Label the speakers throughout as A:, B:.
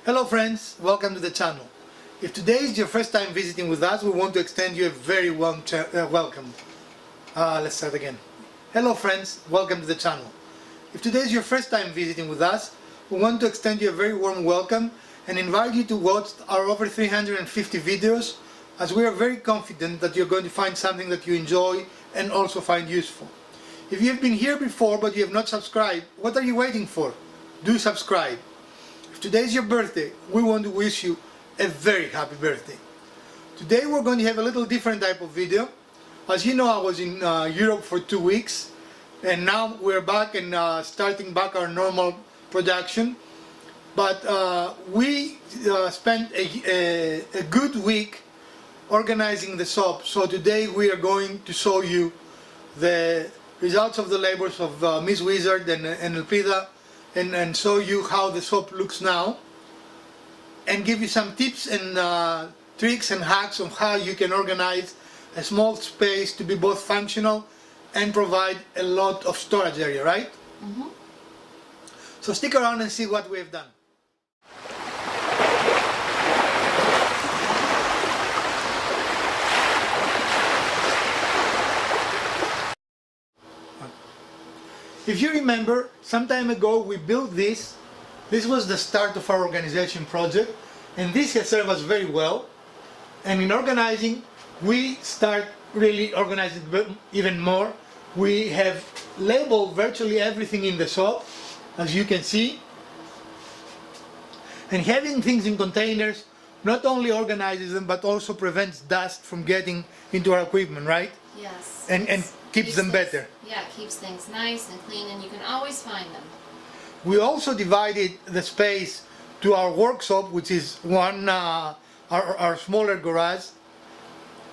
A: Hello friends, welcome to the channel. If today is your first time visiting with us, we want to extend you a very warm welcome. Let's start again. Hello friends, welcome to the channel. If today is your first time visiting with us, we want to extend you a very warm welcome and invite you to watch our over 350 videos, as we are very confident that you're going to find something that you enjoy and also find useful. If you've been here before but you have not subscribed, what are you waiting for? Do subscribe. If today is your birthday, we want to wish you a very happy birthday. Today we're going to have a little different type of video. As you know, I was in Europe for 2 weeks, and now we're back and starting back our normal production. But we spent a good week organizing the shop, so today we are going to show you the results of the labors of Miss Wizard and Elpida, and show you how the shop looks now, and give you some tips and tricks and hacks on how you can organize a small space to be both functional and provide a lot of storage area, right? Mm-hmm. So stick around and see what we have done. If you remember, some time ago we built this. This was the start of our organization project, and this has served us very well. And in organizing, we start really organizing even more. We have labeled virtually everything in the shop, as you can see. And having things in containers not only organizes them, but also prevents dust from getting into our equipment, right?
B: Yes.
A: And keeps them
B: things,
A: better.
B: Yeah, it keeps things nice and clean, and you can always find them.
A: We also divided the space to our workshop, which is our smaller garage,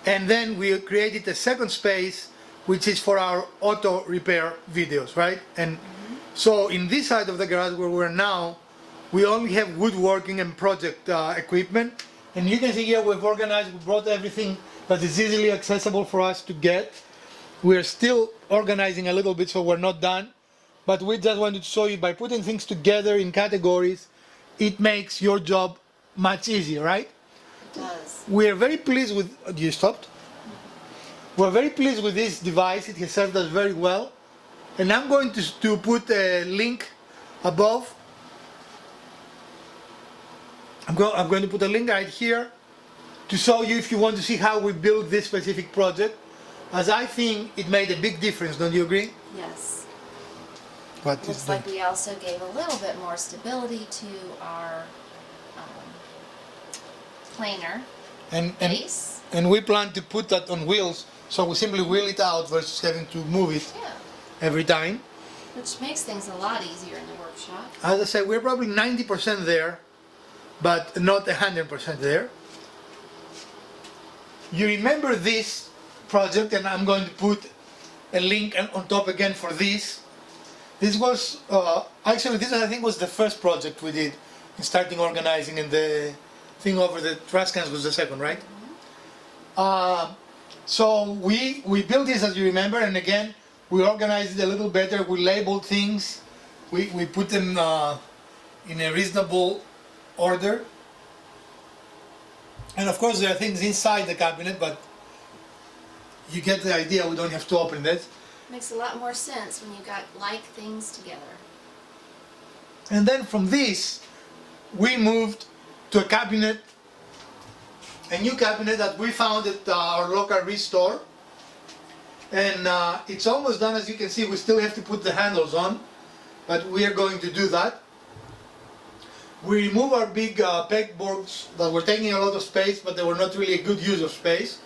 A: and then we created a second space which is for our auto repair videos, right? And so in this side of the garage where we're now, we only have woodworking and project equipment, and you can see here we've organized, we brought everything that is easily accessible for us to get. We're still organizing a little bit, so we're not done, but we just wanted to show you, by putting things together in categories, it makes your job much easier, right?
B: It does.
A: We're very pleased with, you stopped? We're very pleased with this device. It has served us very well, and I'm going to put a link above. I'm going to put a link right here to show you if you want to see how we built this specific project, as I think it made a big difference. Don't you agree?
B: Yes.
A: What is
B: Looks like we also gave a little bit more stability to our planer base.
A: And we plan to put that on wheels, so we simply wheel it out versus having to move it every time.
B: Which makes things a lot easier in the workshop.
A: As I said, we're probably 90% there, but not 100% there. You remember this project, and I'm going to put a link on top again for this. This was, actually this I think was the first project we did in starting organizing, and the thing over the trash cans was the second, right? Mm-hmm. So we built this, as you remember, and again, we organized it a little better. We labeled things, we put them in a reasonable order. And of course there are things inside the cabinet, but you get the idea, we don't have to open it.
B: Makes a lot more sense when you got like things together.
A: And then from this, we moved to a cabinet, a new cabinet that we found at our local restore. And it's almost done, as you can see. We still have to put the handles on, but we are going to do that. We remove our big pegboards that were taking a lot of space, but they were not really a good use of space.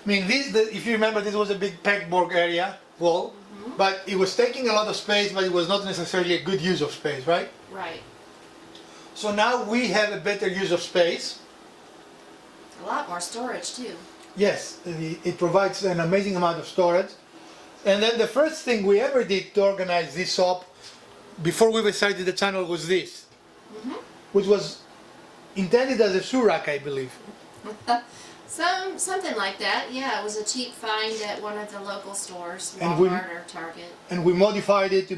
A: I mean, if you remember, this was a big pegboard area wall, but it was taking a lot of space, but it was not necessarily a good use of space, right?
B: Right.
A: So now we have a better use of space.
B: A lot more storage too.
A: Yes, it provides an amazing amount of storage. And then the first thing we ever did to organize this shop before we started the channel was this, which was intended as a shoe rack, I believe.
B: Something like that, yeah. It was a cheap find at one of the local stores,
A: And we-
B: Walmart or Target.
A: And we modified it to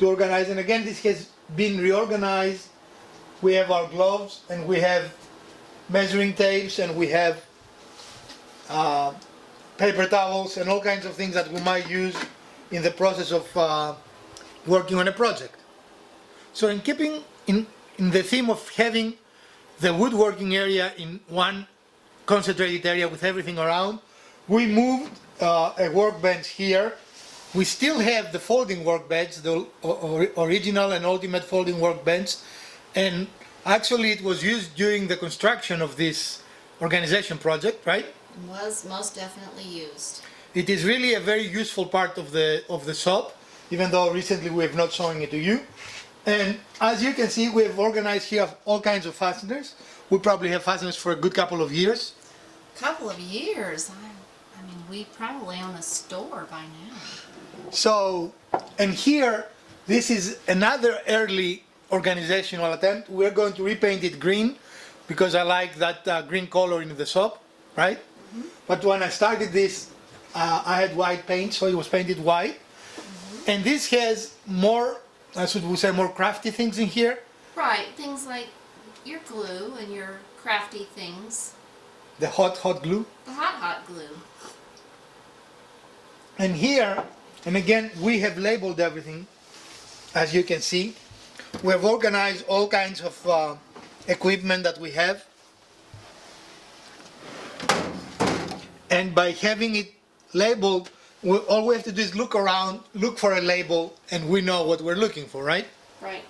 A: to organize. And again, this has been reorganized. We have our gloves, and we have measuring tapes, and we have paper towels, and all kinds of things that we might use in the process of working on a project. So in keeping in the theme of having the woodworking area in one concentrated area with everything around, we moved a workbench here. We still have the folding workbench, the original and ultimate folding workbench, and actually it was used during the construction of this organization project, right?
B: Was most definitely used.
A: It is really a very useful part of the shop, even though recently we have not showing it to you. And as you can see, we have organized here all kinds of fasteners. We probably have fasteners for a good couple of years.
B: Couple of years. I mean, we probably own a store by now.
A: So, and here, this is another early organizational attempt. We're going to repaint it green because I like that green color in the shop, right? Mm-hmm. But when I started this, I had white paint, so it was painted white. Mm-hmm. And this has more, should we say, more crafty things in here.
B: Right, things like your glue and your crafty things.
A: The hot glue.
B: The hot glue.
A: And here, and again, we have labeled everything, as you can see. We have organized all kinds of equipment that we have. And by having it labeled, all we have to do is look around, look for a label, and we know what we're looking for, right?
B: Right.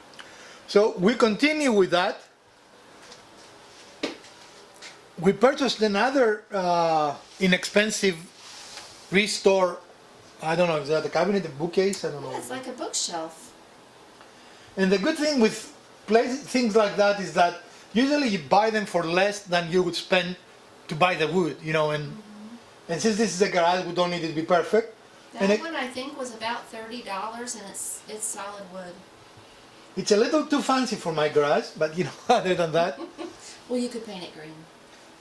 A: So we continue with that. We purchased another inexpensive restore. I don't know, is that a cabinet, a bookcase? I don't know.
B: It's like a bookshelf.
A: And the good thing with things like that is that usually you buy them for less than you would spend to buy the wood, you know. And since this is a garage, we don't need it to be perfect.
B: That one I think was about $30, and it's solid wood.
A: It's a little too fancy for my garage, but you know, other than that,
B: Well, you could paint it green.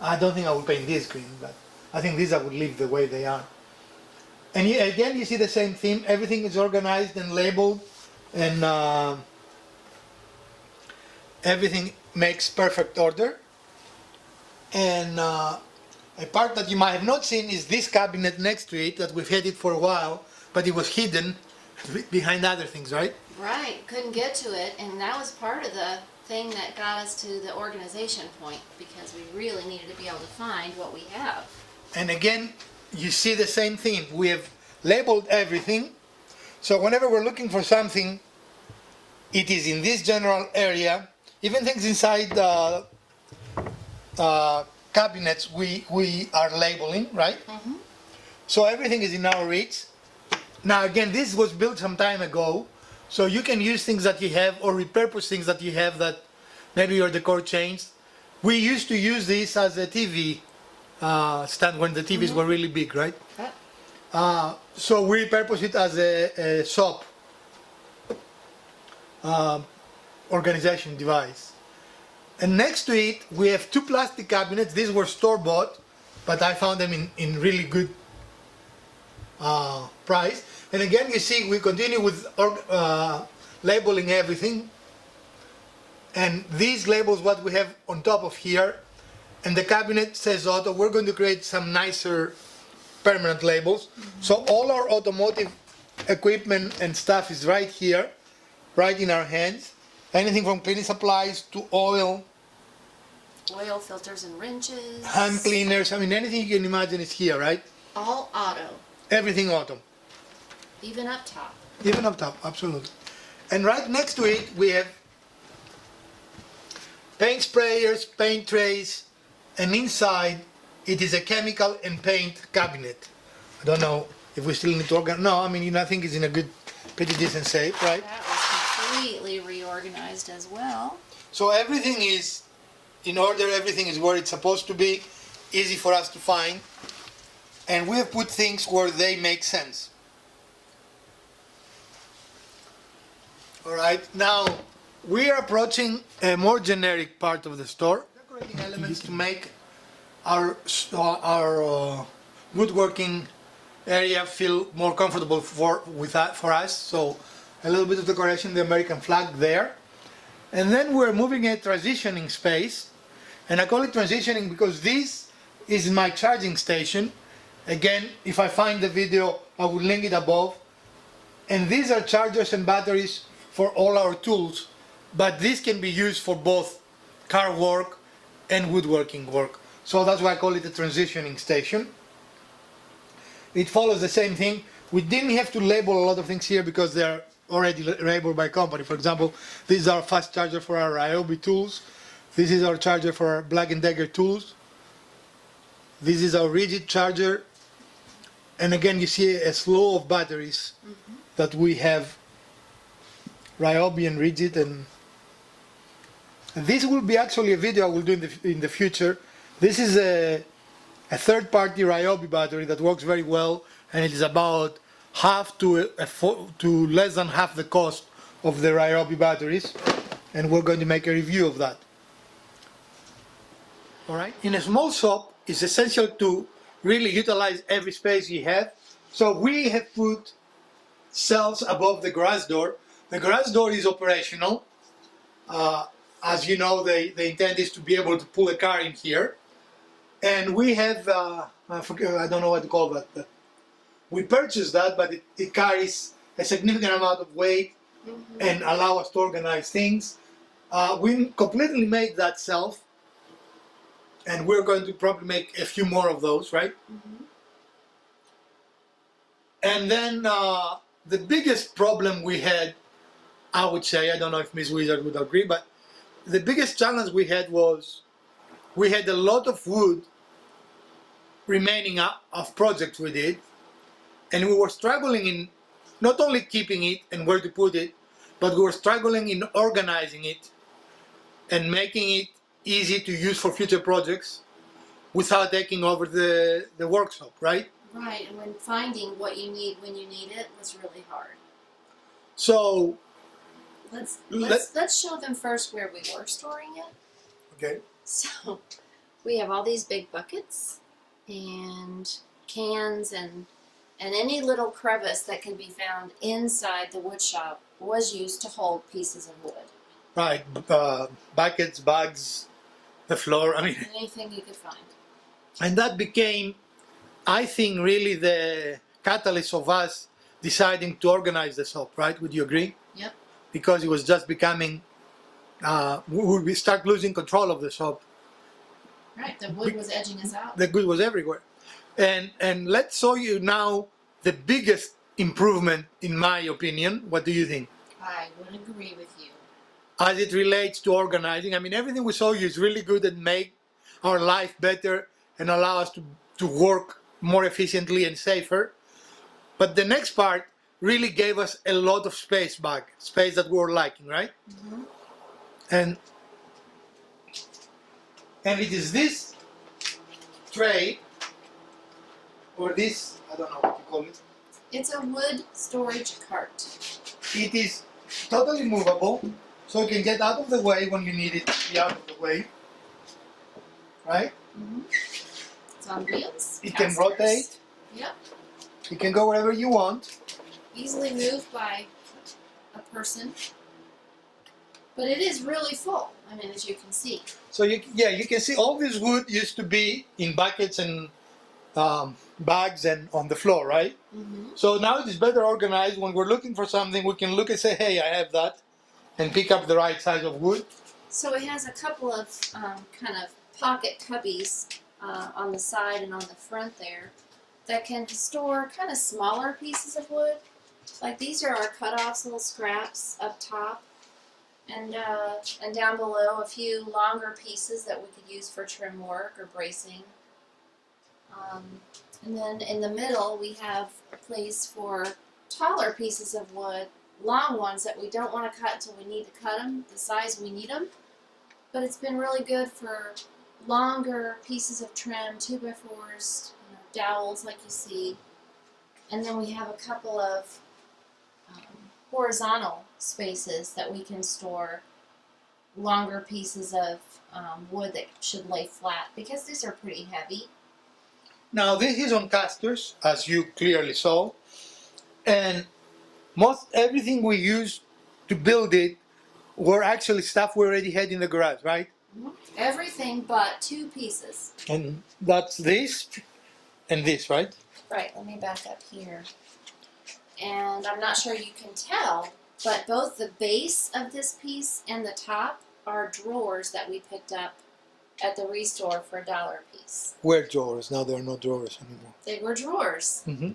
A: I don't think I would paint this green, but I think these I would leave the way they are. And again, you see the same theme. Everything is organized and labeled, and everything makes perfect order. And a part that you might have not seen is this cabinet next to it that we've had it for a while, but it was hidden behind other things, right?
B: Right, couldn't get to it, and that was part of the thing that got us to the organization point, because we really needed to be able to find what we have.
A: And again, you see the same thing. We have labeled everything, so whenever we're looking for something, it is in this general area. Even things inside cabinets, we are labeling, right? Mm-hmm. So everything is in our reach. Now again, this was built some time ago, so you can use things that you have or repurpose things that you have that maybe your decor changed. We used to use this as a TV stand when the TVs were really big, right? So we repurpose it as a shop organization device. And next to it, we have two plastic cabinets. These were store-bought, but I found them in really good price. And again, you see, we continue with labeling everything. And these labels, what we have on top of here, and the cabinet says auto. We're going to create some nicer permanent labels. Mm-hmm. So all our automotive equipment and stuff is right here, right in our hands. Anything from cleaning supplies to oil,
B: Filters and wrenches.
A: hand cleaners. I mean, anything you can imagine is here, right?
B: All auto.
A: Everything auto.
B: Even up top.
A: Even up top, absolutely. And right next to it, we have paint sprayers, paint trays, and inside it is a chemical and paint cabinet. I don't know if we still need to organize. No, I mean, I think it's in a good, pretty decent shape, right?
B: That was completely reorganized as well.
A: So everything is in order, everything is where it's supposed to be, easy for us to find, and we have put things where they make sense. All right, now we are approaching a more generic part of the store. Decorating elements to make our woodworking area feel more comfortable for us. So a little bit of decoration, the American flag there. And then we're moving a transitioning space. And I call it transitioning because this is my charging station. Again, if I find the video, I will link it above. And these are chargers and batteries for all our tools, but this can be used for both car work and woodworking work. So that's why I call it a transitioning station. It follows the same thing. We didn't have to label a lot of things here because they're already labeled by company. For example, this is our fast charger for our Ryobi tools. This is our charger for our Black & Decker tools. This is our rigid charger. And again, you see a slew of batteries that we have, Ryobi and rigid. And this will be actually a video I will do in the future. This is a third-party Ryobi battery that works very well, and it is about half to less than half the cost of the Ryobi batteries, and we're going to make a review of that. All right. In a small shop, it's essential to really utilize every space you have. So we have put shelves above the garage door. The garage door is operational. As you know, the intent is to be able to pull a car in here. And we have, I don't know what to call that. We purchased that, but it carries a significant amount of weight and allow us to organize things. We completely made that shelf, and we're going to probably make a few more of those, right? And then the biggest problem we had, I would say, I don't know if Ms. Wizard would agree, but the biggest challenge we had was we had a lot of wood remaining of projects we did, and we were struggling in not only keeping it and where to put it, but we were struggling in organizing it and making it easy to use for future projects without taking over the workshop, right?
B: Right, and when finding what you need when you need it was really hard.
A: So
B: let's show them first where we were storing it.
A: okay.
B: So we have all these big buckets and cans and any little crevice that can be found inside the wood shop was used to hold pieces of wood.
A: Right, buckets, bags, the floor, I mean.
B: Anything you could find.
A: And that became, I think, really the catalyst of us deciding to organize the shop, right? Would you agree?
B: Yep.
A: Because it was just becoming, we start losing control of the shop.
B: Right, the wood was edging us out.
A: The good was everywhere. And let's show you now the biggest improvement, in my opinion. What do you think?
B: I would agree with you.
A: As it relates to organizing, I mean, everything we show you is really good and make our life better and allow us to work more efficiently and safer. But the next part really gave us a lot of space back, space that we were liking, right? And it is this tray, or this, I don't know what you call it.
B: It's a wood storage cart.
A: It is totally movable, so you can get out of the way when you need it to be out of the way, right?
B: It's on wheels.
A: It can
B: casters.
A: rotate.
B: Yep.
A: You can go wherever you want.
B: Easily moved by a person. But it is really full, I mean, as you can see.
A: So you can see all this wood used to be in buckets and bags and on the floor, right? So now it is better organized. When we're looking for something, we can look and say, hey, I have that, and pick up the right size of wood.
B: So it has a couple of kind of pocket cubbies on the side and on the front there that can store kind of smaller pieces of wood. Like these are our cut-offs, little scraps up top. And down below, a few longer pieces that we could use for trim work or bracing. And then in the middle, we have a place for taller pieces of wood, long ones that we don't want to cut until we need to cut them, the size we need them. But it's been really good for longer pieces of trim, 2x4s, dowels like you see. And then we have a couple of horizontal spaces that we can store longer pieces of wood that should lay flat because these are pretty heavy.
A: Now this is on casters, as you clearly saw, and most everything we used to build it were actually stuff we already had in the garage, right?
B: Everything but two pieces.
A: And that's this and this, right?
B: Right, let me back up here. And I'm not sure you can tell, but both the base of this piece and the top are drawers that we picked up at the Restore for $1 a piece.
A: Were drawers. Now there are no drawers anymore.
B: They were drawers.
A: Mm-hmm.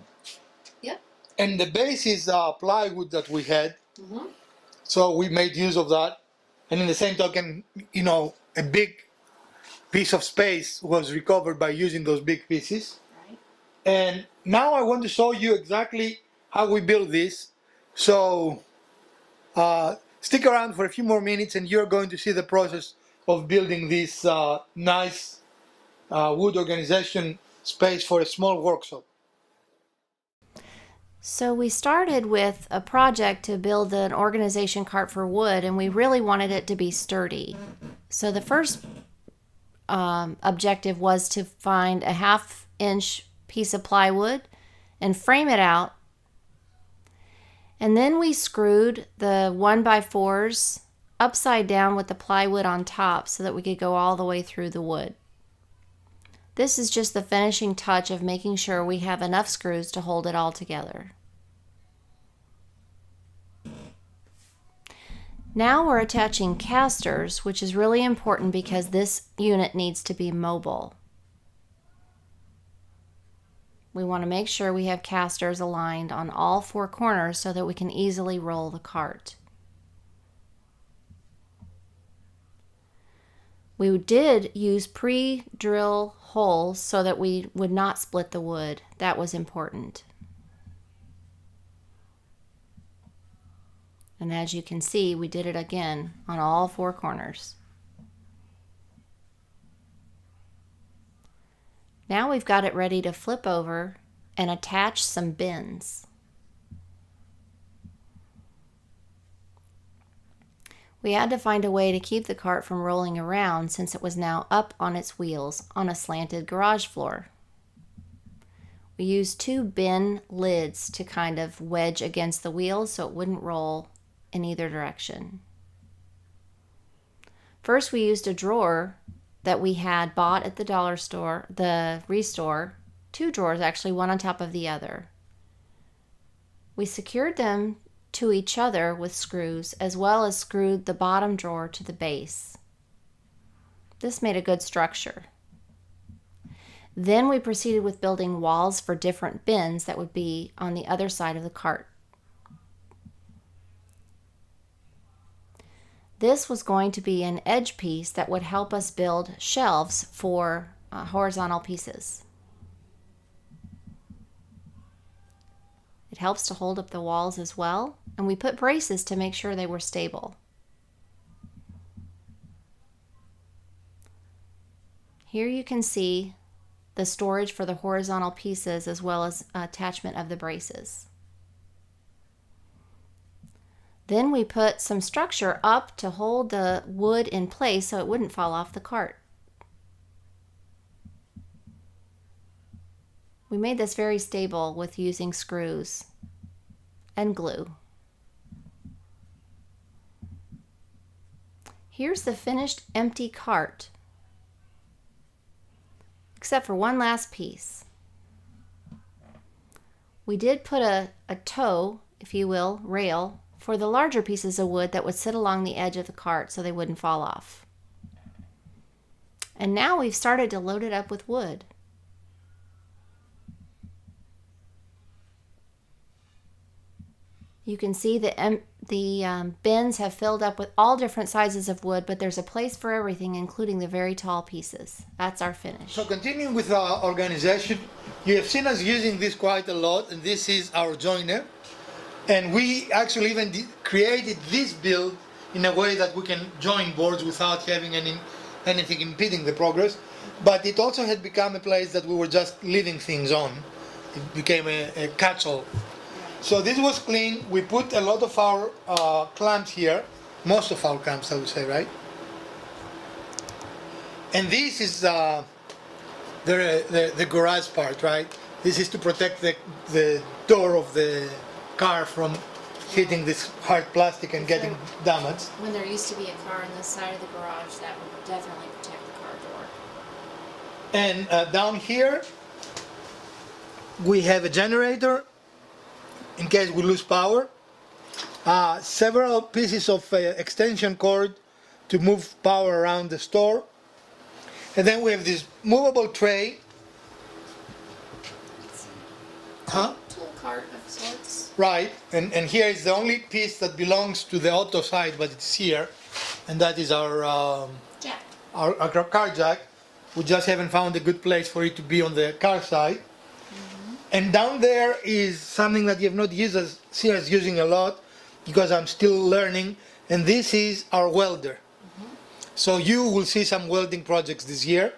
B: Yep.
A: And the base is plywood that we had,
B: Mm-hmm.
A: so we made use of that. And in the same token, you know, a big piece of space was recovered by using those big pieces.
B: Right.
A: And now I want to show you exactly how we build this. So stick around for a few more minutes and you're going to see the process of building this nice wood organization space for a small workshop.
C: So we started with a project to build an organization cart for wood, and we really wanted it to be sturdy. So the first objective was to find a 1/2-inch piece of plywood and frame it out. And then we screwed the 1x4s upside down with the plywood on top so that we could go all the way through the wood. This is just the finishing touch of making sure we have enough screws to hold it all together. Now we're attaching casters, which is really important because this unit needs to be mobile. We want to make sure we have casters aligned on all 4 corners so that we can easily roll the cart. We did use pre-drill holes so that we would not split the wood. That was important. And as you can see, we did it again on all 4 corners. Now we've got it ready to flip over and attach some bins. We had to find a way to keep the cart from rolling around since it was now up on its wheels on a slanted garage floor. We used 2 bin lids to kind of wedge against the wheels so it wouldn't roll in either direction. First, we used a drawer that we had bought at the dollar store, the Restore, 2 drawers actually, one on top of the other. We secured them to each other with screws, as well as screwed the bottom drawer to the base. This made a good structure. Then we proceeded with building walls for different bins that would be on the other side of the cart. This was going to be an edge piece that would help us build shelves for horizontal pieces. It helps to hold up the walls as well, and we put braces to make sure they were stable. Here you can see the storage for the horizontal pieces as well as attachment of the braces. Then we put some structure up to hold the wood in place so it wouldn't fall off the cart. We made this very stable with using screws and glue. Here's the finished empty cart, except for one last piece. We did put a toe, if you will, rail, for the larger pieces of wood that would sit along the edge of the cart so they wouldn't fall off. And now we've started to load it up with wood. You can see the bins have filled up with all different sizes of wood, but there's a place for everything, including the very tall pieces. That's our finish.
A: So continuing with our organization, you have seen us using this quite a lot, and this is our joiner. And we actually even created this build in a way that we can join boards without having anything impeding the progress. But it also had become a place that we were just leaving things on. It became a catch-all. So this was clean. We put a lot of our clamps here, most of our clamps, I would say, right? And this is the garage part, right? This is to protect the door of the car from hitting this hard plastic and getting damaged.
B: When there used to be a car on this side of the garage, that would definitely protect the car door.
A: And down here, we have a generator in case we lose power. Several pieces of extension cord to move power around the store. And then we have this movable tray. Huh?
B: Tool cart of sorts.
A: Right, and here is the only piece that belongs to the auto side, but it's here, and that is our
B: Jack.
A: our car jack. We just haven't found a good place for it to be on the car side. And down there is something that you have not seen us using a lot, because I'm still learning, and this is our welder. So you will see some welding projects this year.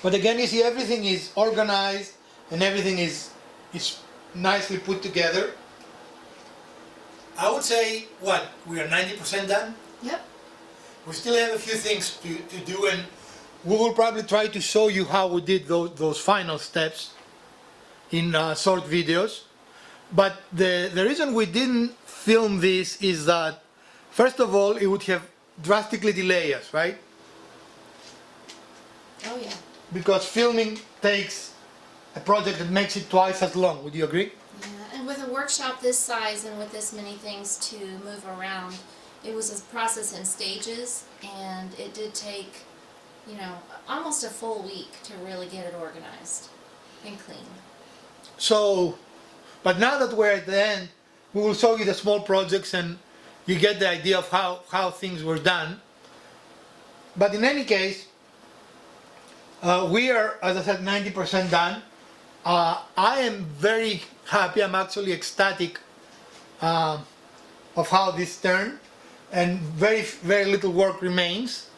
A: But again, you see everything is organized and everything is nicely put together. I would say, what, we are 90% done?
B: Yep.
A: We still have a few things to do, and we will probably try to show you how we did those final steps in short videos. But the reason we didn't film this is that, first of all, it would have drastically delayed us, right?
B: Oh yeah.
A: Because filming takes a project that makes it twice as long. Would you agree?
B: Yeah, and with a workshop this size and with this many things to move around, it was a process in stages, and it did take, you know, almost a full week to really get it organized and clean.
A: So, but now that we're at the end, we will show you the small projects and you get the idea of how things were done. But in any case, we are, as I said, 90% done. I am very happy, I'm actually ecstatic of how this turned, and very little work remains.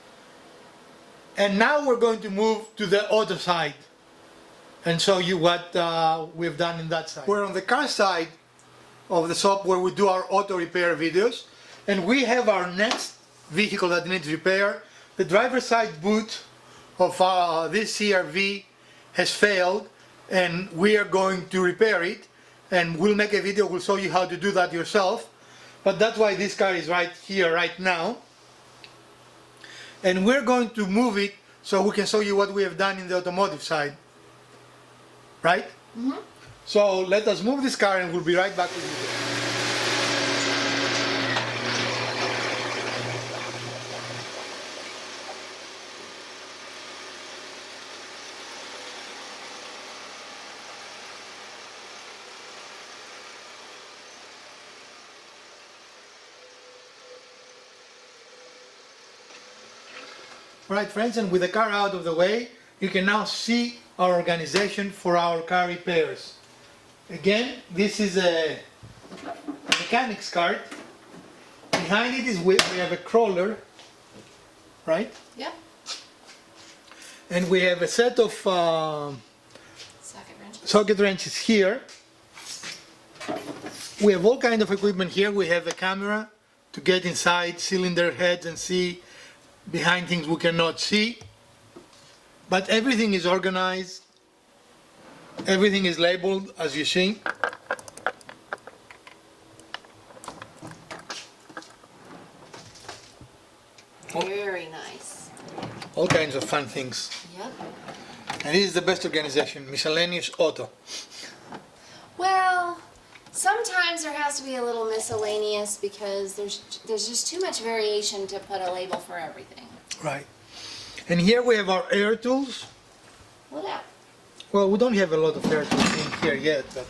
A: And now we're going to move to the auto side and show you what we've done in that side. We're on the car side of the shop where we do our auto repair videos, and we have our next vehicle that needs repair. The driver's side boot of this CR-V has failed, and we are going to repair it, and we'll make a video, we'll show you how to do that yourself. But that's why this car is right here, right now. And we're going to move it so we can show you what we have done in the automotive side. Right?
B: Mm-hmm.
A: So let us move this car and we'll be right back with you. Alright friends, and with the car out of the way, you can now see our organization for our car repairs. Again, this is a mechanic's cart. Behind it is we have a crawler, right?
B: Yep.
A: And we have a set of
B: Socket wrenches.
A: socket wrenches here. We have all kind of equipment here. We have a camera to get inside cylinder heads and see behind things we cannot see. But everything is organized. Everything is labeled, as you see.
B: Very nice.
A: All kinds of fun things.
B: Yep.
A: And this is the best organization, Miscellaneous Auto.
B: Well, sometimes there has to be a little miscellaneous because there's just too much variation to put a label for everything.
A: Right. And here we have our air tools.
B: What else?
A: Well, we don't have a lot of air tools in here yet, but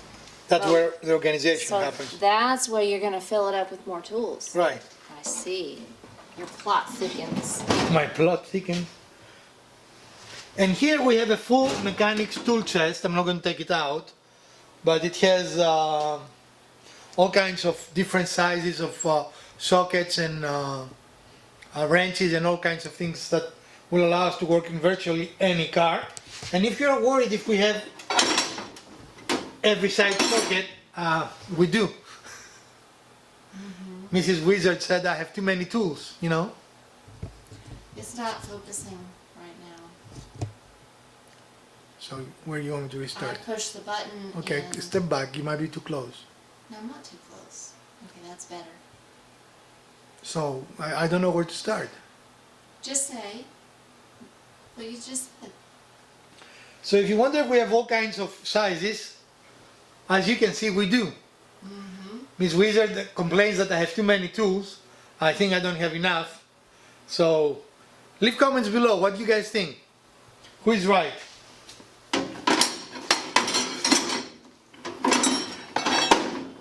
A: that's
B: Oh.
A: where the organization
B: So
A: happens.
B: that's where you're going to fill it up with more tools.
A: Right.
B: I see. Your plot thickens.
A: My plot thickens. And here we have a full mechanics tool chest. I'm not going to take it out, but it has all kinds of different sizes of sockets and wrenches and all kinds of things that will allow us to work in virtually any car. And if you're worried if we have every side socket, we do. Mrs. Wizard said I have too many tools, you know.
B: It's not focusing right now.
A: So where you want me to
B: I
A: restart?
B: push the button.
A: Okay,
B: and
A: step back. You might be too close.
B: No, I'm not too close. Okay, that's better.
A: So I don't know where to start.
B: Just say what you just said.
A: So if you wonder if we have all kinds of sizes, as you can see, we do. Miss Wizard complains that I have too many tools. I think I don't have enough. So leave comments below. What do you guys think? Who is right?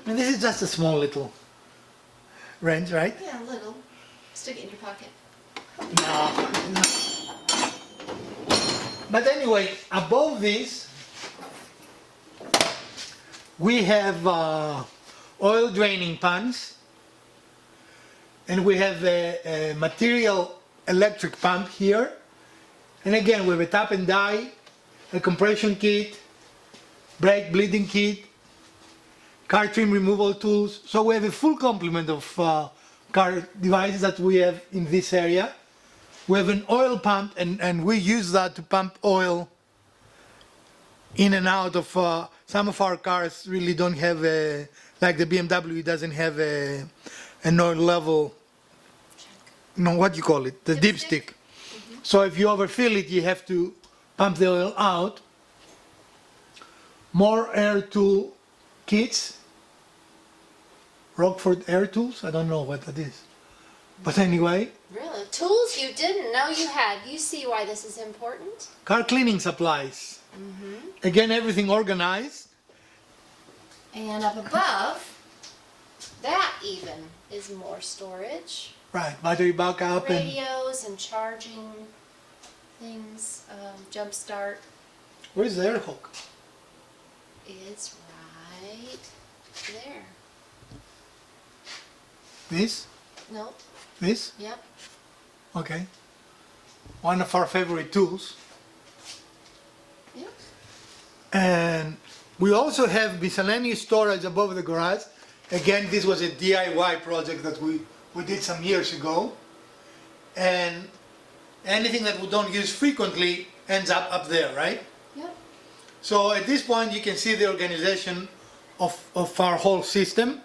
A: And this is just a small little wrench, right?
B: Yeah, a little. Stick it in your pocket.
A: No. But anyway, above this, we have oil draining pans, and we have a material electric pump here. And again, we have a tap and die, a compression kit, brake bleeding kit, car trim removal tools. So we have a full complement of car devices that we have in this area. We have an oil pump, and we use that to pump oil in and out of some of our cars. Really don't have a, like the BMW doesn't have an oil level, no, what do you call it, the dipstick. So if you overfill it, you have to pump the oil out. More air tool kits, Rockford air tools, I don't know what that is, but anyway.
B: Really? Tools you didn't know you had. You see why this is important?
A: Car cleaning supplies. Again, everything organized.
B: And up above, that even is more storage.
A: Right, battery backup and
B: Radios and charging things, jump start.
A: where's the air hook?
B: It's right there.
A: This?
B: Nope.
A: This?
B: Yep.
A: Okay. One of our favorite tools.
B: Yep.
A: And we also have miscellaneous storage above the garage. Again, this was a DIY project that we did some years ago. And anything that we don't use frequently ends up there, right?
B: Yep.
A: So at this point you can see the organization of our whole system.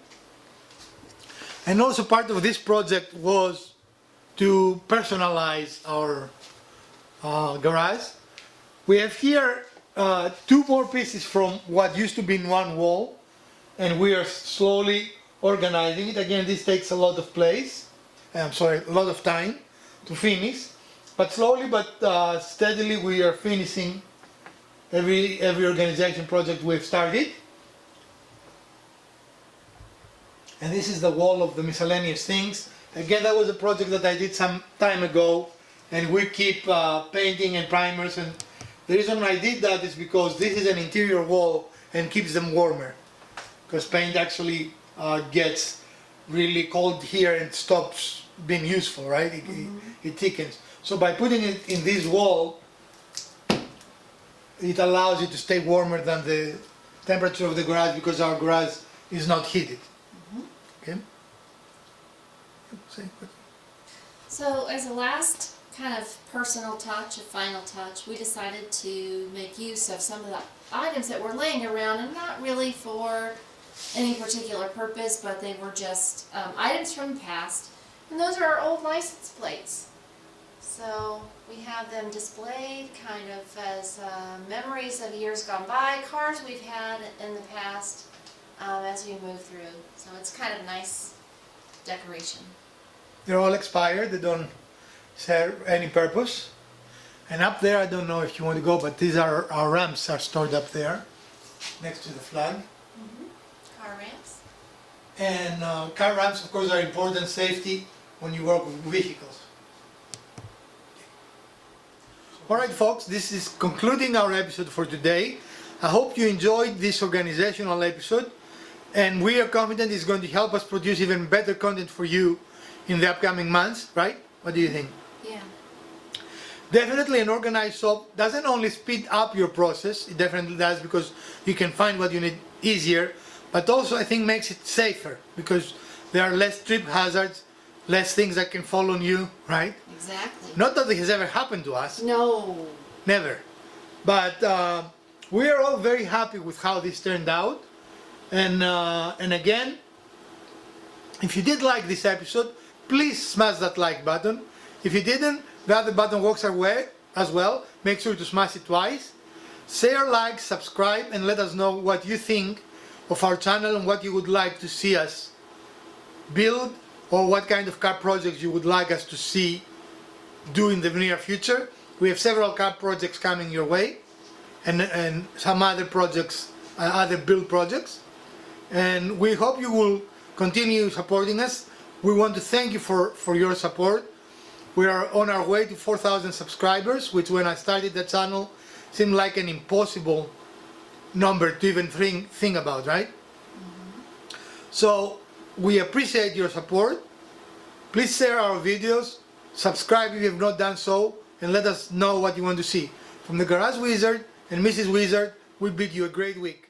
A: And also part of this project was to personalize our garage. We have here two more pieces from what used to be in one wall, and we are slowly organizing it. Again, this takes a lot of a lot of time to finish, but slowly but steadily we are finishing every organization project we've started. And this is the wall of the miscellaneous things. Again, that was a project that I did some time ago, and we keep painting and primers, and the reason I did that is because this is an interior wall and keeps them warmer, because paint actually gets really cold here and stops being useful, right? It thickens. So by putting it in this wall, it allows you to stay warmer than the temperature of the garage, because our garage is not heated. Okay.
B: So as a last kind of personal touch, a final touch, we decided to make use of some of the items that were laying around, and not really for any particular purpose, but they were just items from the past. And those are our old license plates. So we have them displayed kind of as memories of years gone by, cars we've had in the past as we move through. So it's kind of nice decoration.
A: They're all expired, they don't serve any purpose. And up there, I don't know if you want to go, but these are our ramps are stored up there, next to the flag.
B: Car ramps.
A: And car ramps, of course, are important safety when you work with vehicles. Alright folks, this is concluding our episode for today. I hope you enjoyed this organizational episode, and we are confident it's going to help us produce even better content for you in the upcoming months, right? What do you think?
B: Yeah.
A: Definitely an organized shop doesn't only speed up your process, it definitely does, because you can find what you need easier, but also I think makes it safer, because there are less trip hazards, less things that can fall on you, right?
B: Exactly.
A: Not that it has ever happened to us,
B: No.
A: never. But we are all very happy with how this turned out, And again, if you did like this episode, please smash that like button. If you didn't, the other button works our way as well. Make sure to smash it twice. Share, like, subscribe, and let us know what you think of our channel and what you would like to see us build, or what kind of car projects you would like us to see do in the near future. We have several car projects coming your way, and some other projects, other build projects. And we hope you will continue supporting us. We want to thank you for your support. We are on our way to 4,000 subscribers, which when I started the channel seemed like an impossible number to even think about, right? So we appreciate your support. Please share our videos, subscribe if you have not done so, and let us know what you want to see. From the Garage Wizard and Mrs. Wizard, we bid you a great week.